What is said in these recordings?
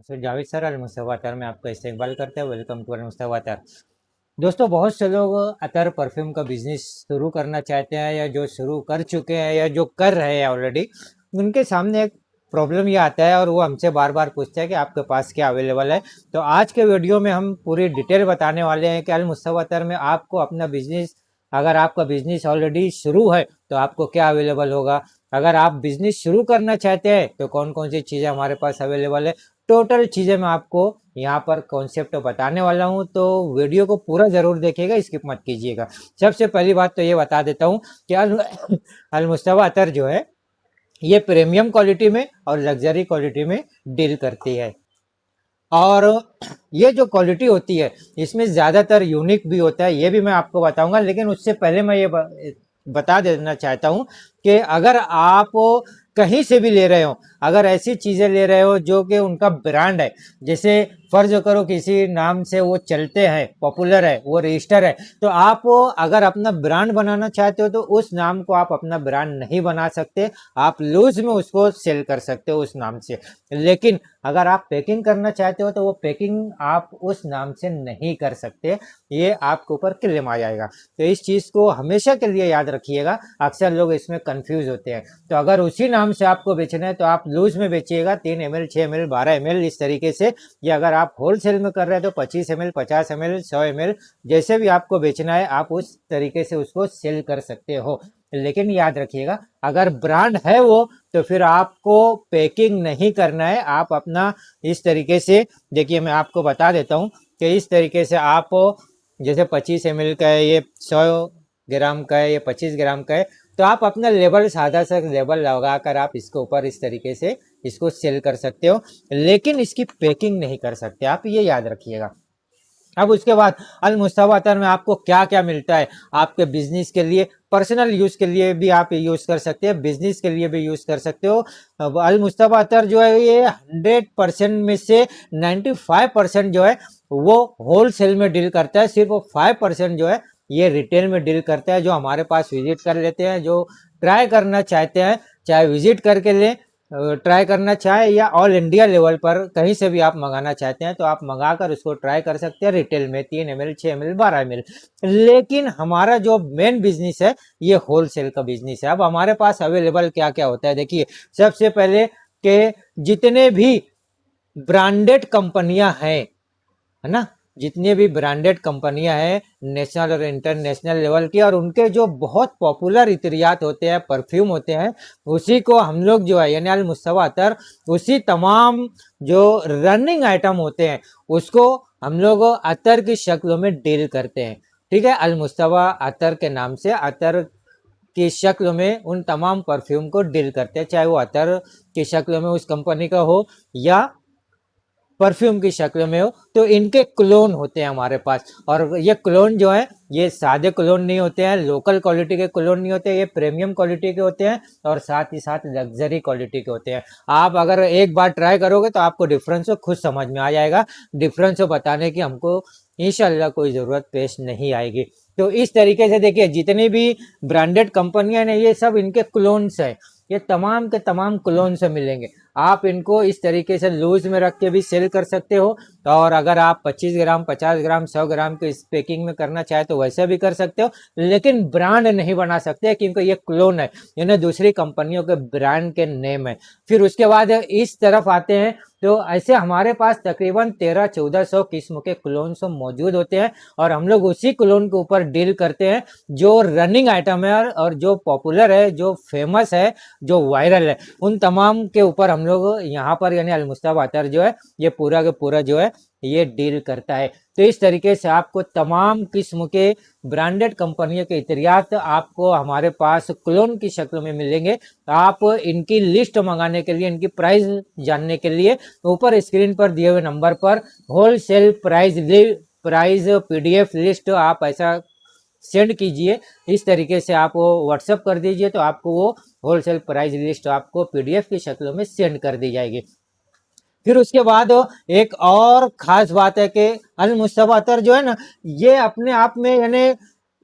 Sir Javed sir अल मुस्तफ़ा अतर में आपका इस्तेकबाल करते हैं। वेलकम टू अल मुस्तफ़ा अतर। दोस्तों, बहुत से लोग अतर परफ्यूम का बिजनेस शुरू करना चाहते हैं या जो शुरू कर चुके हैं या जो कर रहे हैं ऑलरेडी, उनके सामने एक प्रॉब्लम ये आता है और वो हमसे बार बार पूछते हैं कि आपके पास क्या अवेलेबल है। तो आज के वीडियो में हम पूरी डिटेल बताने वाले हैं कि अल मुस्तफ़ा अतर में आपको अपना बिजनेस, अगर आपका बिजनेस ऑलरेडी शुरू है तो आपको क्या अवेलेबल होगा, अगर आप बिजनेस शुरू करना चाहते हैं तो कौन कौन सी चीज़ें हमारे पास अवेलेबल है। टोटल चीज़ें मैं आपको यहाँ पर कॉन्सेप्ट बताने वाला हूँ, तो वीडियो को पूरा ज़रूर देखिएगा, स्किप मत कीजिएगा। सबसे पहली बात तो ये बता देता हूँ कि अल मुस्तफ़ा अतर जो है ये प्रीमियम क्वालिटी में और लग्जरी क्वालिटी में डील करती है। और ये जो क्वालिटी होती है इसमें ज़्यादातर यूनिक भी होता है, ये भी मैं आपको बताऊंगा। लेकिन उससे पहले मैं ये बता देना चाहता हूँ कि अगर आप कहीं से भी ले रहे हो, अगर ऐसी चीज़ें ले रहे हो जो कि उनका ब्रांड है, जैसे फर्ज करो किसी नाम से वो चलते हैं, पॉपुलर है, वो रजिस्टर है, तो आप अगर अपना ब्रांड बनाना चाहते हो तो उस नाम को आप अपना ब्रांड नहीं बना सकते, आप लूज में उसको सेल कर सकते हो उस नाम से। लेकिन अगर आप पैकिंग करना चाहते हो तो वो पैकिंग आप उस नाम से नहीं कर सकते, ये आपके ऊपर क्लेम आ जाएगा। तो इस चीज़ को हमेशा के लिए याद रखिएगा, अक्सर लोग इसमें कंफ्यूज होते हैं। तो अगर उसी नाम से आपको बेचना है तो आप लूज में बेचिएगा, 3 ml 6 ml 12 ml इस तरीके से। या अगर आप होलसेल में कर रहे हैं तो 25 ml 50 ml 100 ml जैसे भी आपको बेचना है आप उस तरीके से उसको सेल कर सकते हो। लेकिन याद रखिएगा, अगर ब्रांड है वो तो फिर आपको पैकिंग नहीं करना है, आप अपना इस तरीके से देखिए, मैं आपको बता देता हूँ कि इस तरीके से आप जैसे 25 ml का है, ये 100 ग्राम का है, ये 25 ग्राम का है, तो आप अपना लेबल, सादा सा लेबल लगाकर आप इसके ऊपर इस तरीके से इसको सेल कर सकते हो, लेकिन इसकी पैकिंग नहीं कर सकते, आप ये याद रखिएगा। अब उसके बाद अल मुस्तफ़ा अतर में आपको क्या क्या मिलता है, आपके बिजनेस के लिए, पर्सनल यूज़ के लिए भी आप यूज़ कर सकते हैं, बिजनेस के लिए भी यूज़ कर सकते हो। अब अल मुस्तफ़ा अतर जो है ये 100% में से 95% जो है वो होल सेल में डील करता है, सिर्फ 5% जो है ये रिटेल में डील करता है। जो हमारे पास विजिट कर लेते हैं, जो ट्राई करना चाहते हैं, चाहे विजिट करके लें, ट्राई करना चाहे, या ऑल इंडिया लेवल पर कहीं से भी आप मंगाना चाहते हैं तो आप मंगाकर उसको ट्राई कर सकते हैं रिटेल में, 3 ml 6 ml 12 ml। लेकिन हमारा जो मेन बिजनेस है ये होलसेल का बिजनेस है। अब हमारे पास अवेलेबल क्या क्या होता है, देखिए सबसे पहले कि जितने भी ब्रांडेड कंपनियां हैं, है ना, जितनी भी ब्रांडेड कंपनियां हैं नेशनल और इंटरनेशनल लेवल की, और उनके जो बहुत पॉपुलर इत्रियात होते हैं, परफ्यूम होते हैं, उसी को हम लोग जो है यानी अल मुस्तफ़ा अतर, उसी तमाम जो रनिंग आइटम होते हैं उसको हम लोग अतर की शक्ल में डील करते हैं। ठीक है, अल मुस्तफ़ा अतर के नाम से अतर की शक्ल में उन तमाम परफ्यूम को डील करते हैं, चाहे वो अतर की शक्ल में उस कंपनी का हो या परफ्यूम की शक्ल में हो। तो इनके क्लोन होते हैं हमारे पास, और ये क्लोन जो है ये सादे क्लोन नहीं होते हैं, लोकल क्वालिटी के क्लोन नहीं होते, ये प्रीमियम क्वालिटी के होते हैं और साथ ही साथ लग्जरी क्वालिटी के होते हैं। आप अगर एक बार ट्राई करोगे तो आपको डिफरेंस खुद समझ में आ जाएगा, डिफरेंस बताने की हमको इंशाल्लाह कोई ज़रूरत पेश नहीं आएगी। तो इस तरीके से देखिए, जितनी भी ब्रांडेड कंपनियां हैं ये सब इनके क्लोन्स है, ये तमाम के तमाम क्लोन से मिलेंगे। आप इनको इस तरीके से लूज में रख के भी सेल कर सकते हो, और अगर आप 25 ग्राम 50 ग्राम 100 ग्राम के इस पैकिंग में करना चाहे तो वैसे भी कर सकते हो, लेकिन ब्रांड नहीं बना सकते क्योंकि ये क्लोन है, यानी दूसरी कंपनियों के ब्रांड के नेम है। फिर उसके बाद इस तरफ आते हैं तो ऐसे हमारे पास तकरीबन 1300-1400 किस्म के क्लोन्स मौजूद होते हैं, और हम लोग उसी क्लोन के ऊपर डील करते हैं जो रनिंग आइटम है और जो पॉपुलर है, जो फेमस है, जो वायरल है, उन तमाम के ऊपर हम लोग यहाँ पर यानी अल मुस्तफ़ा अतर जो है ये पूरा का पूरा जो है ये डील करता है। तो इस तरीके से आपको तमाम किस्म के ब्रांडेड कंपनियों के इत्रियात आपको हमारे पास क्लोन की शक्ल में मिलेंगे। आप इनकी लिस्ट मंगाने के लिए, इनकी प्राइस जानने के लिए ऊपर स्क्रीन पर दिए हुए नंबर पर होलसेल प्राइस PDF लिस्ट आप ऐसा सेंड कीजिए, इस तरीके से आप वो व्हाट्सअप कर दीजिए तो आपको वो होलसेल प्राइस लिस्ट आपको PDF की शक्ल में सेंड कर दी जाएगी। फिर उसके बाद एक और खास बात है कि अल मुस्तफ़ा अतर जो है ना ये अपने आप में यानी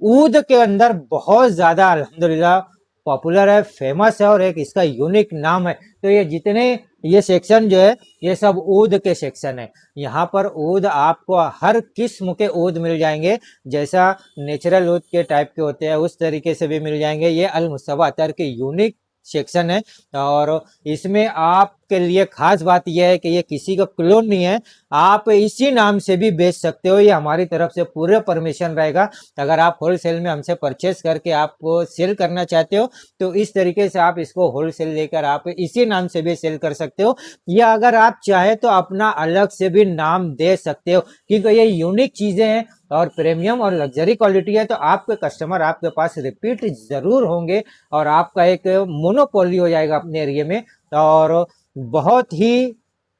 ऊद के अंदर बहुत ज़्यादा अल्हम्दुलिल्लाह पॉपुलर है, फेमस है, और एक इसका यूनिक नाम है। तो ये जितने ये सेक्शन जो है ये सब ऊद के सेक्शन है। यहाँ पर ऊद आपको हर किस्म के ऊद मिल जाएंगे, जैसा नेचुरल ऊद के टाइप के होते हैं उस तरीके से भी मिल जाएंगे। ये अल मुस्तफा अतर के यूनिक सेक्शन है और इसमें आपके लिए खास बात यह है कि ये किसी का क्लोन नहीं है, आप इसी नाम से भी बेच सकते हो। ये हमारी तरफ से पूरे परमिशन रहेगा। अगर आप होलसेल में हमसे परचेस करके आप सेल करना चाहते हो तो इस तरीके से आप इसको होलसेल लेकर आप इसी नाम से भी सेल कर सकते हो, या अगर आप चाहे तो अपना अलग से भी नाम दे सकते हो, क्योंकि ये यूनिक चीजें हैं और प्रीमियम और लग्जरी क्वालिटी है। तो आपके कस्टमर आपके पास रिपीट जरूर होंगे और आपका एक मोनोपोली हो जाएगा अपने एरिया में। और बहुत ही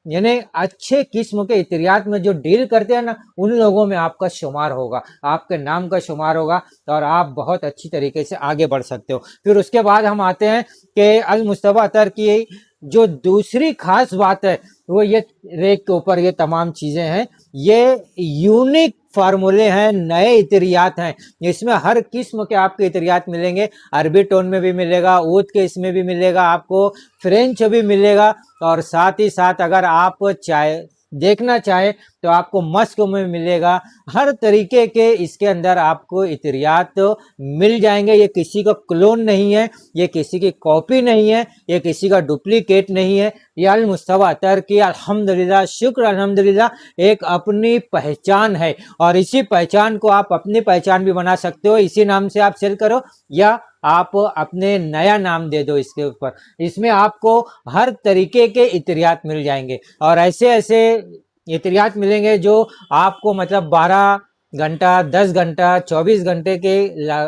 यानी अच्छे किस्म के इतरियात में जो डील करते हैं ना, उन लोगों में आपका शुमार होगा, आपके नाम का शुमार होगा और आप बहुत अच्छी तरीके से आगे बढ़ सकते हो। फिर उसके बाद हम आते हैं कि अल मुस्तफा अतर की जो दूसरी खास बात है वो ये रेक के ऊपर ये तमाम चीजें हैं, ये यूनिक फार्मूले हैं, नए इतरियात हैं। इसमें हर किस्म के आपके इतरियात मिलेंगे, अरबी टोन में भी मिलेगा, ऊद के इसमें भी मिलेगा, आपको फ्रेंच भी मिलेगा और साथ ही साथ अगर आप देखना चाहे तो आपको मस्क में मिलेगा। हर तरीके के इसके अंदर आपको इतरियात मिल जाएंगे। ये किसी का क्लोन नहीं है, ये किसी की कॉपी नहीं है, ये किसी का डुप्लीकेट नहीं है। ये अल मुस्तफा अतर की अल्हम्दुलिल्लाह शुक्र अल्हम्दुलिल्लाह एक अपनी पहचान है और इसी पहचान को आप अपनी पहचान भी बना सकते हो। इसी नाम से आप सेल करो या आप अपने नया नाम दे दो इसके ऊपर। इसमें आपको हर तरीके के इतरियात मिल जाएंगे और ऐसे ऐसे इतरियात मिलेंगे जो आपको मतलब 12 घंटा 10 घंटा 24 घंटे के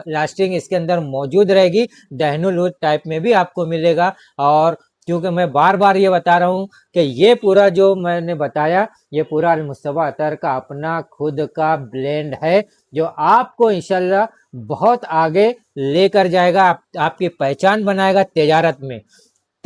लास्टिंग इसके अंदर मौजूद रहेगी। दहनुल ऊद टाइप में भी आपको मिलेगा। और क्योंकि मैं बार बार ये बता रहा हूँ कि ये पूरा जो मैंने बताया ये पूरा अल मुस्तफा अतर का अपना खुद का ब्लेंड है जो आपको इंशाल्लाह बहुत आगे लेकर जाएगा, आपकी पहचान बनाएगा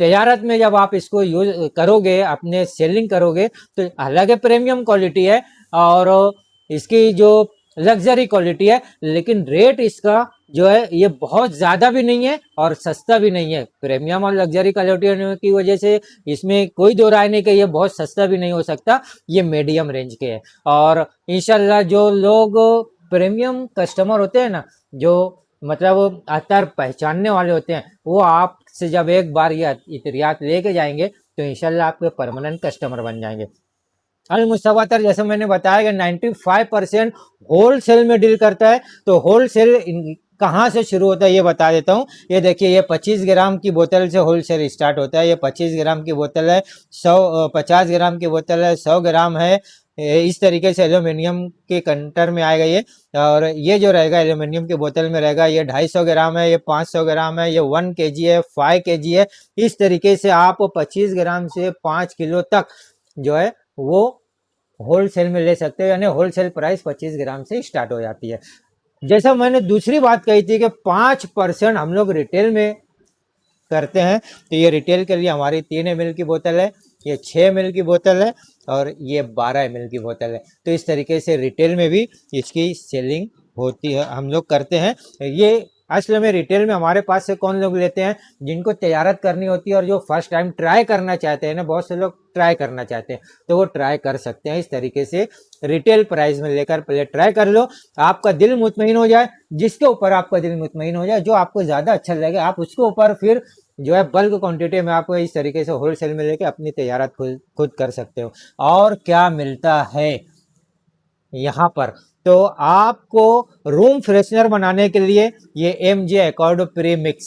तजारत में जब आप इसको यूज करोगे, अपने सेलिंग करोगे तो हालांकि प्रीमियम क्वालिटी है और इसकी जो लग्जरी क्वालिटी है, लेकिन रेट इसका जो है ये बहुत ज़्यादा भी नहीं है और सस्ता भी नहीं है। प्रीमियम और लग्जरी क्वालिटी होने की वजह से इसमें कोई दो राय नहीं कि ये बहुत सस्ता भी नहीं हो सकता, ये मीडियम रेंज के है। और इंशाल्लाह जो लोग प्रीमियम कस्टमर होते हैं ना, जो मतलब अतर पहचानने वाले होते हैं, वो आपसे जब एक बार ये इतरियात लेके जाएंगे तो इंशाल्लाह आपके परमानेंट कस्टमर बन जाएंगे। अल मुस्तफा अतर जैसे मैंने बताया कि 95% होलसेल में डील करता है। तो होलसेल कहाँ से शुरू होता है ये बता देता हूँ। ये देखिए, ये 25 ग्राम की बोतल से होलसेल स्टार्ट होता है। ये 25 ग्राम की बोतल है, 50 ग्राम की बोतल है, 100 ग्राम है। इस तरीके से एल्यूमिनियम के कंटर में आएगा ये। और ये जो रहेगा एल्यूमिनियम की बोतल में रहेगा, ये 250 ग्राम है, ये 500 ग्राम है, ये 1 kg है, 5 kg है। इस तरीके से आप 25 ग्राम से 5 किलो तक जो है वो होलसेल में ले सकते हो, यानी होलसेल प्राइस 25 ग्राम से स्टार्ट हो जाती है। जैसा मैंने दूसरी बात कही थी कि 5% हम लोग रिटेल में करते हैं, तो ये रिटेल के लिए हमारी 3 ml की बोतल है, ये 6 ml की बोतल है और ये 12 ml की बोतल है। तो इस तरीके से रिटेल में भी इसकी सेलिंग होती है, हम लोग करते हैं। ये असल में रिटेल में हमारे पास से कौन लोग लेते हैं, जिनको तजारत करनी होती है और जो फर्स्ट टाइम ट्राई करना चाहते हैं ना, बहुत से लोग ट्राई करना चाहते हैं तो वो ट्राई कर सकते हैं। इस तरीके से रिटेल प्राइस में लेकर पहले ट्राई कर लो, आपका दिल मुतमईन हो जाए, जिसके ऊपर आपका दिल मुतमईन हो जाए, जो आपको ज़्यादा अच्छा लगे आप उसके ऊपर फिर जो है बल्क क्वांटिटी में आप इस तरीके से होलसेल में लेके अपनी तजारत खुद कर सकते हो। और क्या मिलता है यहाँ पर, तो आपको रूम फ्रेशनर बनाने के लिए ये MJ एकॉर्ड प्री मिक्स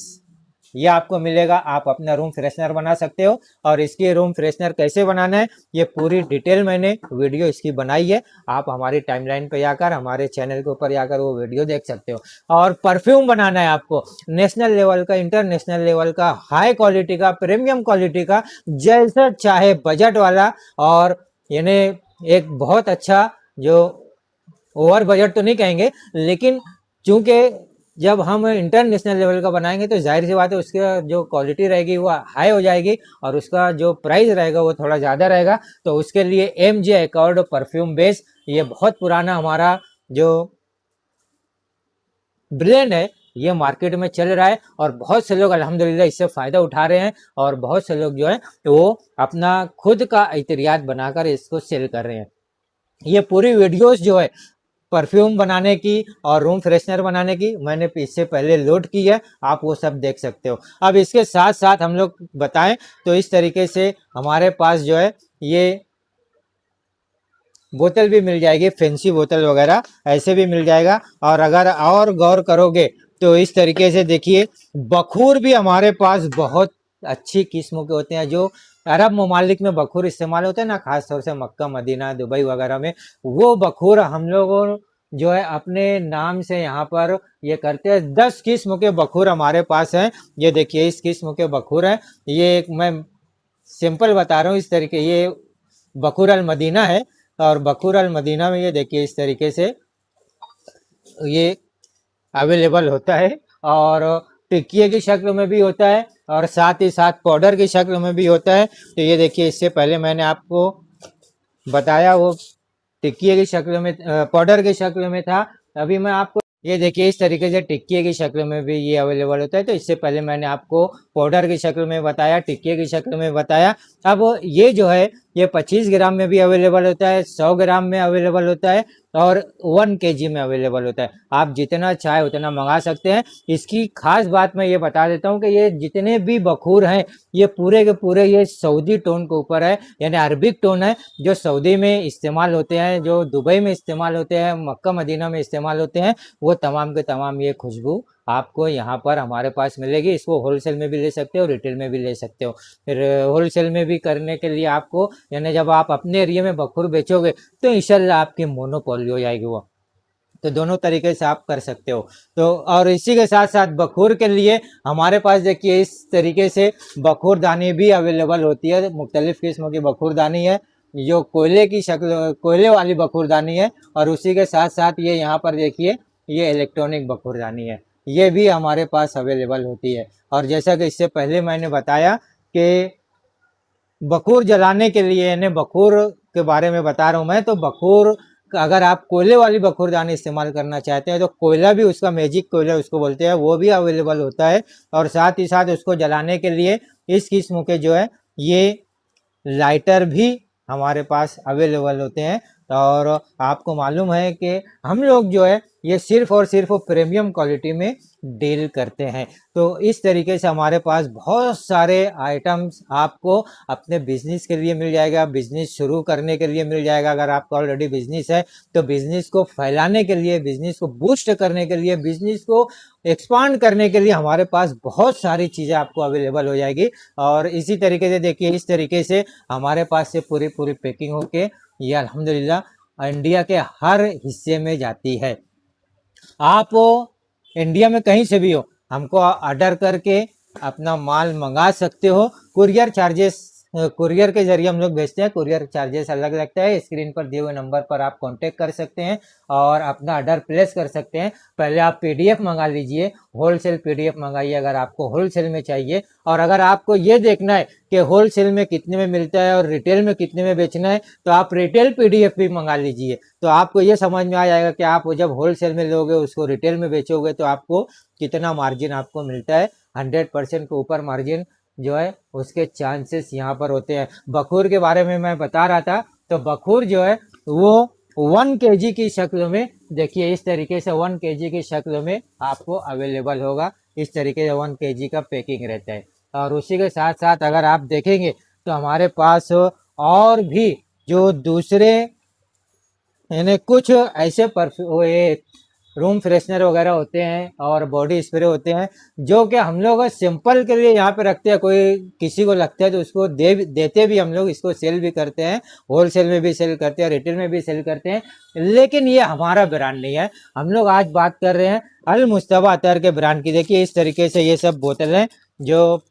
ये आपको मिलेगा। आप अपना रूम फ्रेशनर बना सकते हो और इसकी रूम फ्रेशनर कैसे बनाना है ये पूरी डिटेल मैंने वीडियो इसकी बनाई है। आप हमारी टाइमलाइन पे जाकर हमारे चैनल के ऊपर जाकर वो वीडियो देख सकते हो। और परफ्यूम बनाना है आपको नेशनल लेवल का, इंटरनेशनल लेवल का, हाई क्वालिटी का, प्रीमियम क्वालिटी का, जैसा चाहे बजट वाला और यानी एक बहुत अच्छा, जो ओवर बजट तो नहीं कहेंगे, लेकिन चूंकि जब हम इंटरनेशनल लेवल का बनाएंगे तो जाहिर सी बात है उसकी जो क्वालिटी रहेगी वो हाई हो जाएगी और उसका जो प्राइस रहेगा वो थोड़ा ज़्यादा रहेगा। तो उसके लिए MJ एकॉर्ड परफ्यूम बेस, ये बहुत पुराना हमारा जो ब्रांड है, ये मार्केट में चल रहा है और बहुत से लोग अल्हम्दुलिल्लाह इससे फ़ायदा उठा रहे हैं और बहुत से लोग जो है वो अपना खुद का इतरियात बनाकर इसको सेल कर रहे हैं। ये पूरी वीडियोस जो है परफ्यूम बनाने की और रूम फ्रेशनर बनाने की मैंने इससे पहले लोड की है, आप वो सब देख सकते हो। अब इसके साथ साथ हम लोग बताएं तो इस तरीके से हमारे पास जो है ये बोतल भी मिल जाएगी, फैंसी बोतल वगैरह ऐसे भी मिल जाएगा। और अगर और गौर करोगे तो इस तरीके से देखिए बखूर भी हमारे पास बहुत अच्छी किस्मों के होते हैं। जो अरब ममालिक में बखूर इस्तेमाल होते हैं ना, खास तौर से मक्का, मदीना, दुबई वगैरह में, वो बखूर हम लोगों जो है अपने नाम से यहाँ पर ये करते हैं। 10 किस्म के बखूर हमारे पास हैं। ये देखिए इस किस्म के बखूर हैं। ये एक मैं सिंपल बता रहा हूँ इस तरीके, ये बखूर अल मदीना है और बखूर अल मदीना में ये देखिए इस तरीके से ये अवेलेबल होता है और टिक्की की शक्ल में भी होता है और साथ ही साथ पाउडर की शक्ल में भी होता है। तो ये देखिए इससे पहले मैंने आपको बताया वो टिक्की की शक्ल में, पाउडर की शक्ल में था। अभी मैं आपको ये देखिए इस तरीके से टिक्की की शक्ल में भी ये अवेलेबल होता है। तो इससे पहले मैंने आपको पाउडर की शक्ल में बताया, टिक्की की शक्ल में बताया। अब ये जो है ये 25 ग्राम में भी अवेलेबल होता है, 100 ग्राम में अवेलेबल होता है और 1 केजी में अवेलेबल होता है। आप जितना चाहे उतना मंगा सकते हैं। इसकी खास बात मैं ये बता देता हूँ कि ये जितने भी बखूर हैं ये पूरे के पूरे ये सऊदी टोन के ऊपर है, यानी अरबिक टोन है, जो सऊदी में इस्तेमाल होते हैं, जो दुबई में इस्तेमाल होते हैं, मक्का मदीना में इस्तेमाल होते हैं, वो तमाम के तमाम ये खुशबू आपको यहाँ पर हमारे पास मिलेगी। इसको होलसेल में भी ले सकते हो, रिटेल में भी ले सकते हो। फिर होलसेल में भी करने के लिए आपको, यानी जब आप अपने एरिया में बखूर बेचोगे तो इंशाल्लाह आपकी मोनोपोली हो जाएगी वो। तो दोनों तरीके से आप कर सकते हो। तो और इसी के साथ साथ बखूर के लिए हमारे पास देखिए इस तरीके से बखूरदानी भी अवेलेबल होती है। मुख्तलिफ़ किस्म की बखूरदानी है, जो कोयले की शक्ल, कोयले वाली बखूरदानी है। और उसी के साथ साथ ये यहाँ पर देखिए ये इलेक्ट्रॉनिक बखूरदानी है, ये भी हमारे पास अवेलेबल होती है। और जैसा कि इससे पहले मैंने बताया कि बखूर जलाने के लिए, यानी बखूर के बारे में बता रहा हूँ मैं, तो बखूर अगर आप कोयले वाली बखूरदानी इस्तेमाल करना चाहते हैं तो कोयला भी, उसका मैजिक कोयला उसको बोलते हैं, वो भी अवेलेबल होता है। और साथ ही साथ उसको जलाने के लिए इस किस्म के जो है ये लाइटर भी हमारे पास अवेलेबल होते हैं। और आपको मालूम है कि हम लोग जो है ये सिर्फ और सिर्फ प्रीमियम क्वालिटी में डील करते हैं। तो इस तरीके से हमारे पास बहुत सारे आइटम्स आपको अपने बिजनेस के लिए मिल जाएगा, बिजनेस शुरू करने के लिए मिल जाएगा। अगर आपका ऑलरेडी बिजनेस है तो बिजनेस को फैलाने के लिए, बिजनेस को बूस्ट करने के लिए, बिजनेस को एक्सपांड करने के लिए हमारे पास बहुत सारी चीज़ें आपको अवेलेबल हो जाएगी। और इसी तरीके से देखिए इस तरीके से हमारे पास से पूरी पूरी पैकिंग होके ये अल्हम्दुलिल्लाह इंडिया के हर हिस्से में जाती है। आप इंडिया में कहीं से भी हो, हमको ऑर्डर करके अपना माल मंगा सकते हो। कुरियर चार्जेस, कुरियर के जरिए हम लोग भेजते हैं, कुरियर चार्जेस अलग लगता है। स्क्रीन पर दिए हुए नंबर पर आप कांटेक्ट कर सकते हैं और अपना ऑर्डर प्लेस कर सकते हैं। पहले आप पीडीएफ मंगा लीजिए, होलसेल पीडीएफ मंगाइए अगर आपको होलसेल में चाहिए। और अगर आपको ये देखना है कि होलसेल में कितने में मिलता है और रिटेल में कितने में बेचना है तो आप रिटेल पीडीएफ भी मंगा लीजिए। तो आपको ये समझ में आ जाएगा कि आप जब होलसेल में लोगे, उसको रिटेल में बेचोगे तो आपको कितना मार्जिन आपको मिलता है। 100% के ऊपर मार्जिन जो है उसके चांसेस यहाँ पर होते हैं। बखूर के बारे में मैं बता रहा था, तो बखूर जो है वो 1 केजी की शक्ल में, देखिए इस तरीके से 1 केजी की शक्ल में आपको अवेलेबल होगा। इस तरीके से 1 केजी का पैकिंग रहता है। और उसी के साथ साथ अगर आप देखेंगे तो हमारे पास और भी जो दूसरे, यानी कुछ ऐसे रूम फ्रेशनर वगैरह होते हैं और बॉडी स्प्रे होते हैं जो कि हम लोग सिंपल के लिए यहाँ पे रखते हैं। कोई किसी को लगता है तो उसको देते भी हम लोग, इसको सेल भी करते हैं, होलसेल में भी सेल करते हैं, रिटेल में भी सेल करते हैं। लेकिन ये हमारा ब्रांड नहीं है। हम लोग आज बात कर रहे हैं अल मुस्तफा अतर के ब्रांड की। देखिए इस तरीके से ये सब बोतल हैं जो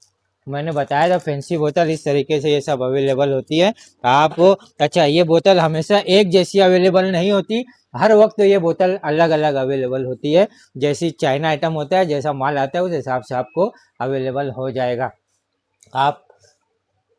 मैंने बताया था, फैंसी बोतल इस तरीके से ये सब अवेलेबल होती है। आप, अच्छा ये बोतल हमेशा एक जैसी अवेलेबल नहीं होती, हर वक्त ये बोतल अलग अलग अवेलेबल होती है। जैसी चाइना आइटम होता है, जैसा माल आता है उस हिसाब से आपको अवेलेबल हो जाएगा। आप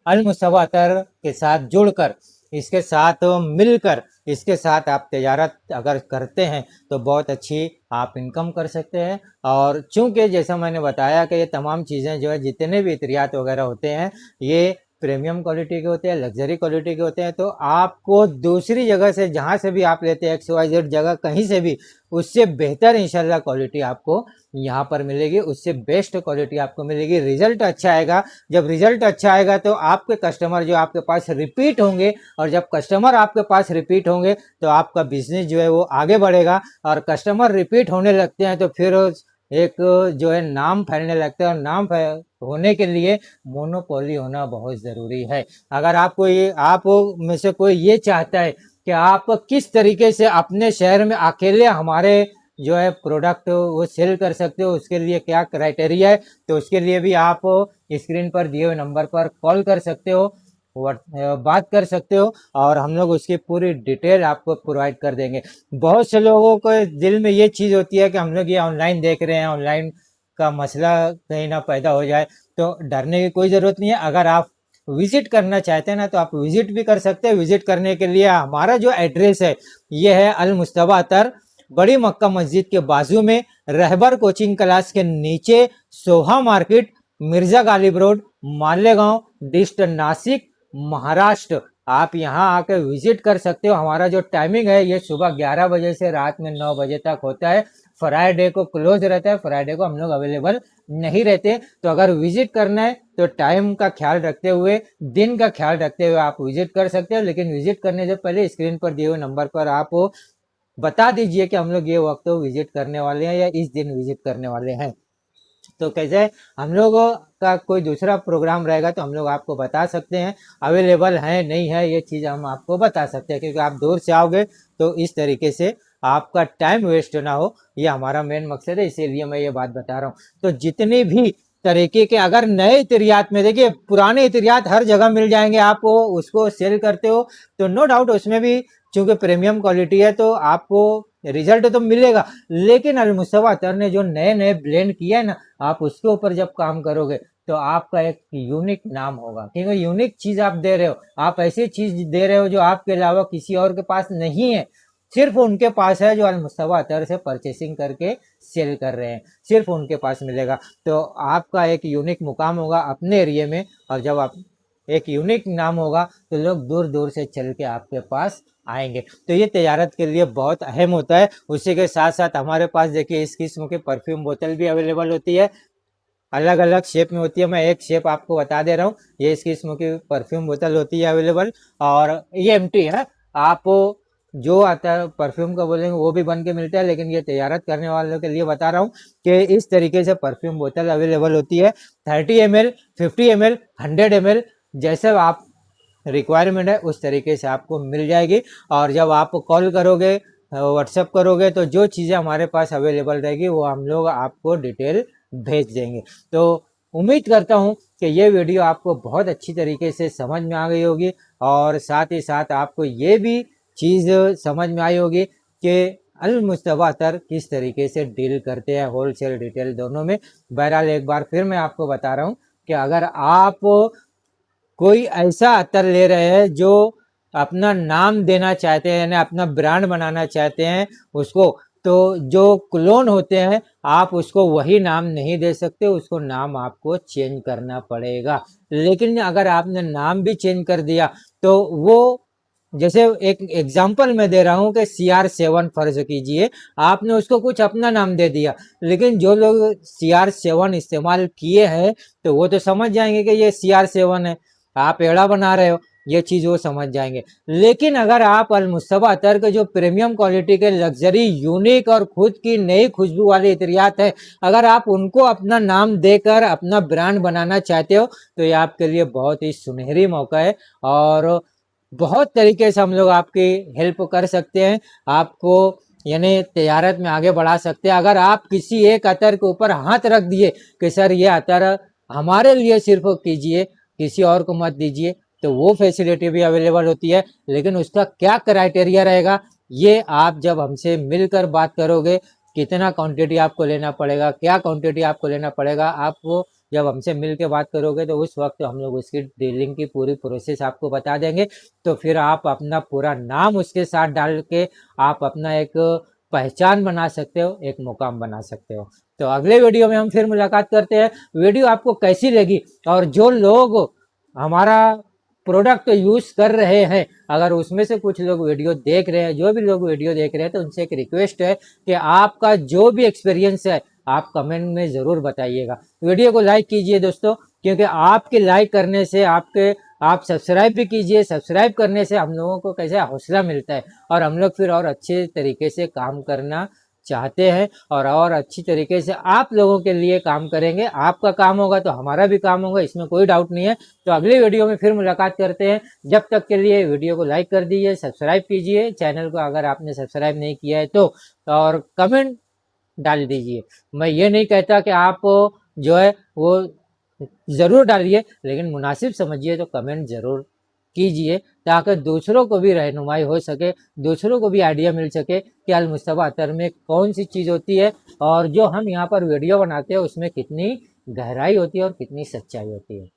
अल मुस्तफा अतर के साथ जुड़कर इसके साथ मिलकर इसके साथ आप तजारत अगर करते हैं तो बहुत अच्छी आप इनकम कर सकते हैं। और चूंकि जैसा मैंने बताया कि ये तमाम चीज़ें जो है जितने भी इत्रियात वगैरह होते हैं ये प्रीमियम क्वालिटी के होते हैं, लग्जरी क्वालिटी के होते हैं। तो आपको दूसरी जगह से जहाँ से भी आप लेते हैं XYZ जगह कहीं से भी उससे बेहतर इंशाल्लाह क्वालिटी आपको यहाँ पर मिलेगी, उससे बेस्ट क्वालिटी आपको मिलेगी। रिजल्ट अच्छा आएगा, जब रिजल्ट अच्छा आएगा तो आपके कस्टमर जो आपके पास रिपीट होंगे, और जब कस्टमर आपके पास रिपीट होंगे तो आपका बिजनेस जो है वो आगे बढ़ेगा। और कस्टमर रिपीट होने लगते हैं तो फिर एक जो है नाम फैलने लगता है, और नाम होने के लिए मोनोपोली होना बहुत ज़रूरी है। अगर आपको ये आप में से कोई ये चाहता है कि आप किस तरीके से अपने शहर में अकेले हमारे जो है प्रोडक्ट वो सेल कर सकते हो, उसके लिए क्या क्राइटेरिया है, तो उसके लिए भी आप स्क्रीन पर दिए हुए नंबर पर कॉल कर सकते हो, बात कर सकते हो, और हम लोग उसकी पूरी डिटेल आपको प्रोवाइड कर देंगे। बहुत से लोगों को दिल में ये चीज़ होती है कि हम लोग ये ऑनलाइन देख रहे हैं, ऑनलाइन का मसला कहीं ना पैदा हो जाए, तो डरने की कोई ज़रूरत नहीं है। अगर आप विजिट करना चाहते हैं ना तो आप विजिट भी कर सकते हैं। विजिट करने के लिए हमारा जो एड्रेस है ये है अल मुस्तबा अतर, बड़ी मक्का मस्जिद के बाजू में, रहबर कोचिंग क्लास के नीचे, Soha market, Mirza Ghalib road, Malegaon, district Nashik, Maharashtra. आप यहाँ आकर विजिट कर सकते हो। हमारा जो टाइमिंग है ये सुबह 11 बजे से रात में 9 बजे तक होता है। फ्राइडे को क्लोज रहता है, फ्राइडे को हम लोग अवेलेबल नहीं रहते। तो अगर विजिट करना है तो टाइम का ख्याल रखते हुए, दिन का ख्याल रखते हुए आप विजिट कर सकते हो। लेकिन विजिट करने से पहले स्क्रीन पर दिए हुए नंबर पर आप बता दीजिए कि हम लोग ये वक्त विजिट करने वाले हैं या इस दिन विजिट करने वाले हैं। तो कैसे हम लोगों का कोई दूसरा प्रोग्राम रहेगा तो हम लोग आपको बता सकते हैं, अवेलेबल है नहीं है ये चीज़ हम आपको बता सकते हैं, क्योंकि आप दूर से आओगे तो इस तरीके से आपका टाइम वेस्ट ना हो, ये हमारा मेन मकसद है, इसीलिए मैं ये बात बता रहा हूँ। तो जितनी भी तरीके के अगर नए इतरियात में, देखिए पुराने इतरियात हर जगह मिल जाएंगे, आप उसको सेल करते हो तो नो डाउट उसमें भी चूंकि प्रीमियम क्वालिटी है तो आपको रिजल्ट तो मिलेगा। लेकिन अल मुस्तफा अतर ने जो नए नए ब्लेंड किया है ना, आप उसके ऊपर जब काम करोगे तो आपका एक यूनिक नाम होगा, क्योंकि यूनिक चीज़ आप दे रहे हो, आप ऐसी चीज़ दे रहे हो जो आपके अलावा किसी और के पास नहीं है, सिर्फ उनके पास है जो अल मुस्तफा अतर से परचेसिंग करके सेल कर रहे हैं, सिर्फ उनके पास मिलेगा। तो आपका एक यूनिक मुकाम होगा अपने एरिया में, और जब आप एक यूनिक नाम होगा तो लोग दूर दूर से चल के आपके पास आएंगे। तो ये तजारत के लिए बहुत अहम होता है। उसी के साथ साथ हमारे पास देखिए इस किस्म की परफ्यूम बोतल भी अवेलेबल होती है, अलग अलग शेप में होती है। मैं एक शेप आपको बता दे रहा हूँ, ये इस किस्म की परफ्यूम बोतल होती है अवेलेबल, और ये एम्प्टी है। आप जो आता है परफ्यूम का बोलेंगे वो भी बन के मिलता है, लेकिन ये तजारत करने वालों के लिए बता रहा हूँ कि इस तरीके से परफ्यूम बोतल अवेलेबल होती है। 30 ml, 50 ml, 100 ml, जैसे आप रिक्वायरमेंट है उस तरीके से आपको मिल जाएगी। और जब आप कॉल करोगे, व्हाट्सएप करोगे, तो जो चीज़ें हमारे पास अवेलेबल रहेगी वो हम लोग आपको डिटेल भेज देंगे। तो उम्मीद करता हूँ कि ये वीडियो आपको बहुत अच्छी तरीके से समझ में आ गई होगी, और साथ ही साथ आपको ये भी चीज़ समझ में आई होगी कि अल मुस्तफा अतर किस तरीके से डील करते हैं, होलसेल रिटेल दोनों में। बहरहाल एक बार फिर मैं आपको बता रहा हूँ कि अगर आप कोई ऐसा अतर ले रहे हैं जो अपना नाम देना चाहते हैं, यानी अपना ब्रांड बनाना चाहते हैं उसको, तो जो क्लोन होते हैं आप उसको वही नाम नहीं दे सकते, उसको नाम आपको चेंज करना पड़ेगा। लेकिन अगर आपने नाम भी चेंज कर दिया तो वो, जैसे एक एग्जांपल मैं दे रहा हूँ कि CR7 फर्ज कीजिए, आपने उसको कुछ अपना नाम दे दिया, लेकिन जो लोग CR7 इस्तेमाल किए हैं तो वो तो समझ जाएंगे कि ये CR7 है, आप एड़ा बना रहे हो, ये चीज़ वो समझ जाएंगे। लेकिन अगर आप अल मुस्तफा अतर के जो प्रीमियम क्वालिटी के लग्जरी यूनिक और खुद की नई खुशबू वाली इतरियात है, अगर आप उनको अपना नाम देकर अपना ब्रांड बनाना चाहते हो तो ये आपके लिए बहुत ही सुनहरी मौका है, और बहुत तरीके से हम लोग आपकी हेल्प कर सकते हैं, आपको यानी तजारत में आगे बढ़ा सकते हैं। अगर आप किसी एक अतर के ऊपर हाथ रख दिए कि सर ये अतर हमारे लिए सिर्फ कीजिए, किसी और को मत दीजिए, तो वो फैसिलिटी भी अवेलेबल होती है। लेकिन उसका क्या क्राइटेरिया रहेगा ये आप जब हमसे मिलकर बात करोगे, कितना क्वांटिटी आपको लेना पड़ेगा, क्या क्वांटिटी आपको लेना पड़ेगा, आप वो जब हमसे मिल के बात करोगे तो उस वक्त हम लोग उसकी डीलिंग की पूरी प्रोसेस आपको बता देंगे। तो फिर आप अपना पूरा नाम उसके साथ डाल के आप अपना एक पहचान बना सकते हो, एक मुकाम बना सकते हो। तो अगले वीडियो में हम फिर मुलाकात करते हैं। वीडियो आपको कैसी लगी और जो लोग हमारा प्रोडक्ट यूज कर रहे हैं, अगर उसमें से कुछ लोग वीडियो देख रहे हैं, जो भी लोग वीडियो देख रहे हैं, तो उनसे एक रिक्वेस्ट है कि आपका जो भी एक्सपीरियंस है आप कमेंट में ज़रूर बताइएगा। वीडियो को लाइक कीजिए दोस्तों, क्योंकि आपके लाइक करने से आप सब्सक्राइब भी कीजिए। सब्सक्राइब करने से हम लोगों को कैसे हौसला मिलता है और हम लोग फिर और अच्छे तरीके से काम करना चाहते हैं और अच्छी तरीके से आप लोगों के लिए काम करेंगे। आपका काम होगा तो हमारा भी काम होगा, इसमें कोई डाउट नहीं है। तो अगले वीडियो में फिर मुलाकात करते हैं। जब तक के लिए वीडियो को लाइक कर दीजिए, सब्सक्राइब कीजिए चैनल को अगर आपने सब्सक्राइब नहीं किया है तो, और कमेंट डाल दीजिए। मैं ये नहीं कहता कि आप जो है वो ज़रूर डालिए, लेकिन मुनासिब समझिए तो कमेंट ज़रूर कीजिए, ताकि दूसरों को भी रहनुमाई हो सके, दूसरों को भी आइडिया मिल सके कि अल मुस्तफ़ा अतर में कौन सी चीज़ होती है और जो हम यहाँ पर वीडियो बनाते हैं उसमें कितनी गहराई होती है और कितनी सच्चाई होती है।